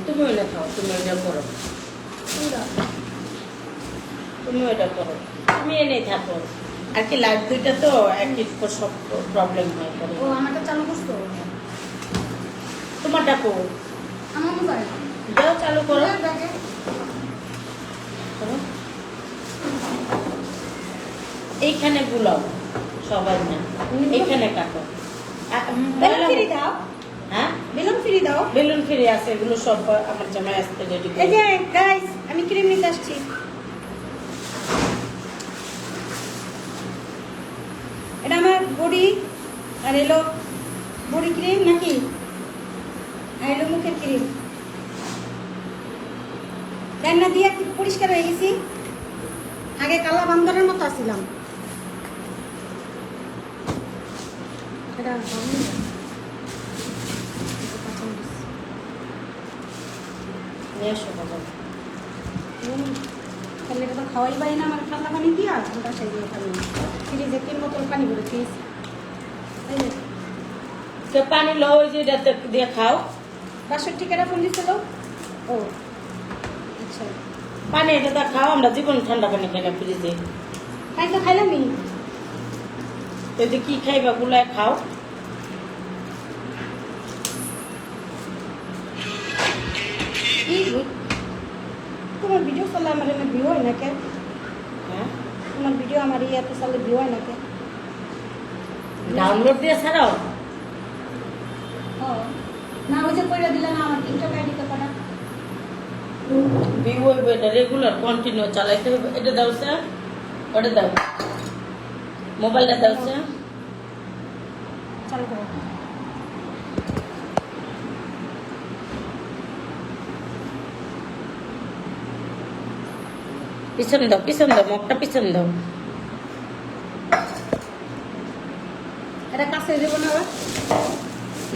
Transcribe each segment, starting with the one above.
তুমি ওইটা খাও, তুমি ওইটা করো, তুমি ওইটা করো, তুমি এনে থাকো। আর কি লাইট দুইটা তো একই সব প্রবলেম হয় করে। ও আমারটা চালু করছো? তোমারটা কো আমার মোবাইল যাও চালু করো। করো। এইখানে বুলাও সবাই না, এইখানে কাটো। বেলুন ফ্রি দাও। হ্যাঁ বেলুন ফ্রি দাও। বেলুন ফিরে আছে, এগুলো সব আমার জামাই আসতে রেডি এই যে গাইস, আমি ক্রিম নিতে আসছি। এটা আমার বডি আর এলো বডি ক্রিম নাকি, আর এলো মুখের ক্রিম। রান্না দিয়ে কি পরিষ্কার হয়ে গেছি, আগে কালা বান্দরের মতো আসছিলাম। এটা নিয়ে আসো বাবা। তাহলে এটা তো খাওয়াই পাই না, আমার ঠান্ডা পানি দিয়া ওটা সেই দিয়ে খাবো। ফ্রিজে 3 বোতল পানি ভরে ফ্রিজ। তো পানি লো, ওই যে এটাতে দিয়ে খাও। 62 টাকা ফোন দিছিল। ও আচ্ছা, পানি এটা তো খাও, আমরা জীবন ঠান্ডা পানি খাই না ফ্রিজে। তাই তো খাইলামই। যদি কি খাইবা গুলায় খাও। তোমার ভিডিও চলে আমার এনে ভিউ হয় না কেন? হ্যাঁ তোমার ভিডিও আমার ইয়াতে চলে ভিউ হয় না কেন? ডাউনলোড দিয়ে ছাড়াও। ও না, ওই যে কইরা দিলা না আমার টিকটক আইডিতে পাঠা। ভিউ হইব, এটা রেগুলার কন্টিনিউ চালাইতে হবে। এটা দাও স্যার, ওটা দাও, মোবাইলটা দাও স্যার। চালু করো। পিছন দাও, পিছন দাও, মুখটা পিছন দাও। এটা কাছে দেবো না আবার?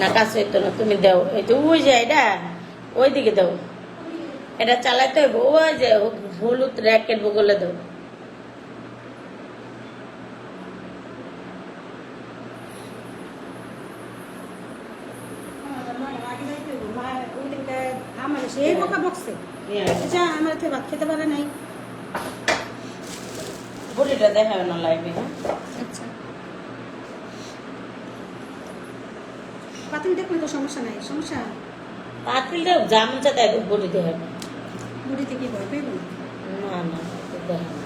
না কাছে হইতো না, তুমি দাও। এই যে ওই যে এটা ওই দিকে দাও, এটা চালাইতে হইব। ওই যে হলুদ র্যাকেট বগলে দাও। আমার সেই বোকা বকছে। আচ্ছা, আমার তো ভাত খেতে পারে নাই। বডিটা দেখাবে না লাইভে। হ্যাঁ আচ্ছা, পাতিল দেখলে তো সমস্যা নাই। সমস্যা পাতিল দাও, জামন চাতে বডি দেখাবে না। বুড়িতে কি ভয় পাইব না? না না দেখা না।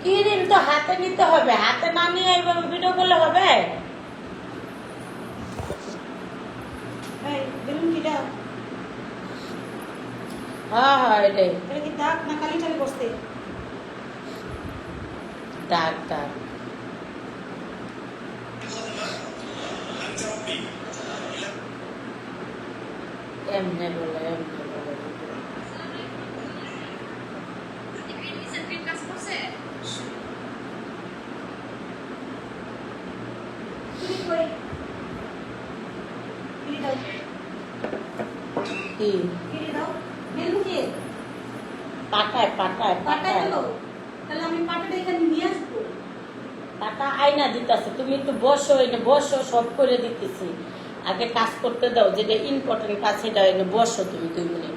ক্রিম তো হাতে নিতে হবে, হাতে না নিয়ে এইভাবে ভিডিও করলে হবে? বেলুন কি দাও? হ্যাঁ হ্যাঁ এটাই এটা কি দাগ না কালি টালি বসতে? দাগ দাগ। এমনি বলে এমনি বলে। কি পাটায় পাটায় পাটায় পাটা আয়না দিতেছে। তুমি একটু বসো, এটা বসো, সব করে দিতেছি। আগে কাজ করতে দাও, যেটা ইম্পর্টেন্ট কাজ সেটা এনে বসো তুমি 2 মিনিট।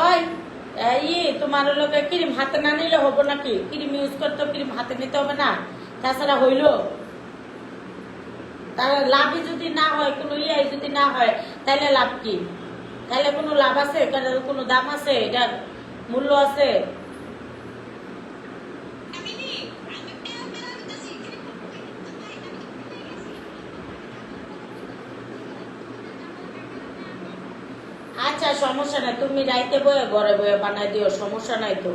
ওই তোমার লোকে ক্রিম হাতে না নিলে হবো নাকি? ক্রিম ইউজ করতে ক্রিম হাতে নিতে হবে না? তাছাড়া হইলো তার লাভই যদি না হয়, কোনো ইয়াই যদি না হয়, তাহলে লাভ কি? তাহলে কোনো লাভ আছে? কোনো দাম আছে? এটার মূল্য আছে? আচ্ছা সমস্যা নাই, তুমি রাইতে বয়ে ঘরে বয়ে বানাই দিও, সমস্যা নাই তো।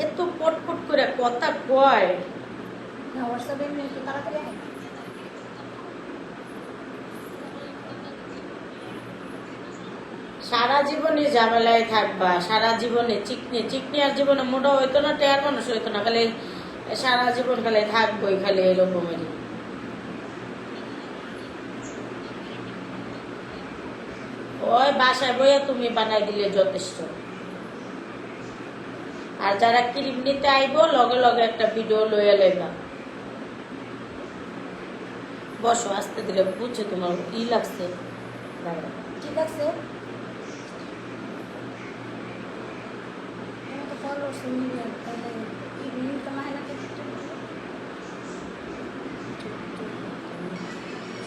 এত পটপট করে কথা কয়। না হোয়াটসঅ্যাপে এমনি একটু তাড়াতাড়ি আয়। সারা জীবনে ঝামেলায় থাকবা, সারা জীবনে চিকনি চিকনি, আর জীবনে মোটা হইতো না, টেয়ার মানুষ হইতো না, খালি সারা জীবন খালি থাকবোই খালি এরকমেরই। ওই বাসায় বইয়া তুমি বানাই দিলে যথেষ্ট। আর যারা ক্রিম নিতে আইব লগে লগে একটা ভিডিও লইয়া লইবা। বসো, আসতে দিলে বুঝছো তোমার ই লাগছে। দাঁড়াও। ঠিক আছে আমি তো ফলোয়ার্স মিলিয়ন তাহলে কি মিলিয়ন কামায় না কিছু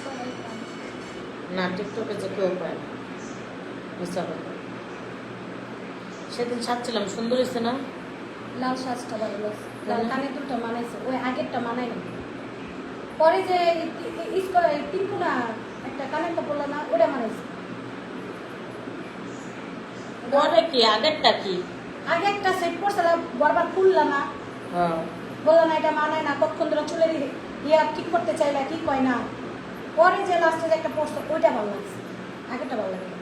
সবাই পায়। না, টিকটকে যে কেউ পায় না, মিথ্যা কথা। সেদিন সাজছিলাম, সুন্দর হয়েছে না? লাল সাজটা ভালো লাগছে, লাল কানের দুলটা মানাইছে, ওই আগেরটা মানাই না। পরে যে তিনকুনা একটা কানের কাপড় না ওটা মানাইছে। পরে কি আগেরটা কি? আগে একটা সেট করছিলাম, বারবার খুললাম না, হ্যাঁ, বললাম না এটা মানায় না, কতক্ষণ ধরে চুলের ইয়া ঠিক করতে চাইলা ঠিক হয় না। পরে যে লাস্টে যে একটা পড়ছে ওইটা ভালো লাগছে, আগেরটা ভালো লাগে না।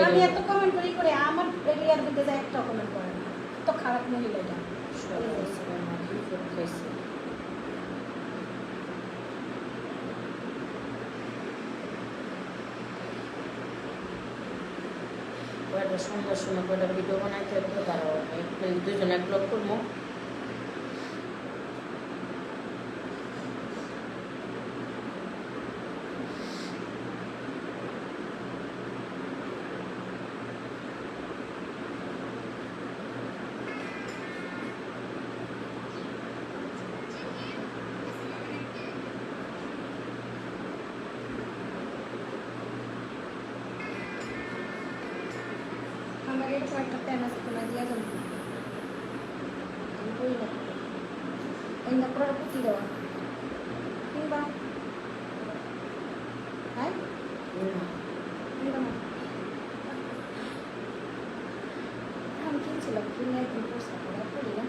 আমি এত কমেন্ট করি করে আমার এরিয়ার মধ্যে যায় একটা কমেন্ট করে না, এত খারাপ মহিলা এটা। সুন্দর সুন্দর করে ভিডিও বানাইতে হতো, দাঁড়াও দুজন এক ব্লগ করবো। আমার এরকম একটা প্যান আছে, তোমার দিয়ে যাবো বই না এই না পুরো পুঁতি দেওয়া কিংবা হ্যাঁ কিংবা না আমি কিনছিলাম, কিনে একদিন পয়সা করা করি না।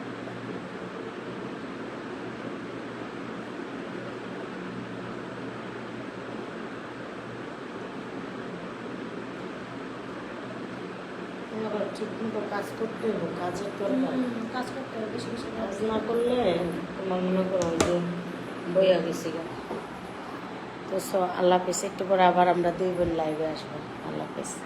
ঠিক মতো কাজ করতে হবে, কাজের দরকার। কাজ করতে হবে বেশি বেশি কাজ না করলে তোমার মনে করো যে বইয়া গেছি গা। তো আল্লাহ হাফেজ। একটু পরে আবার আমরা 2 বোন লাইভে আসবো। আল্লাহ হাফেজ।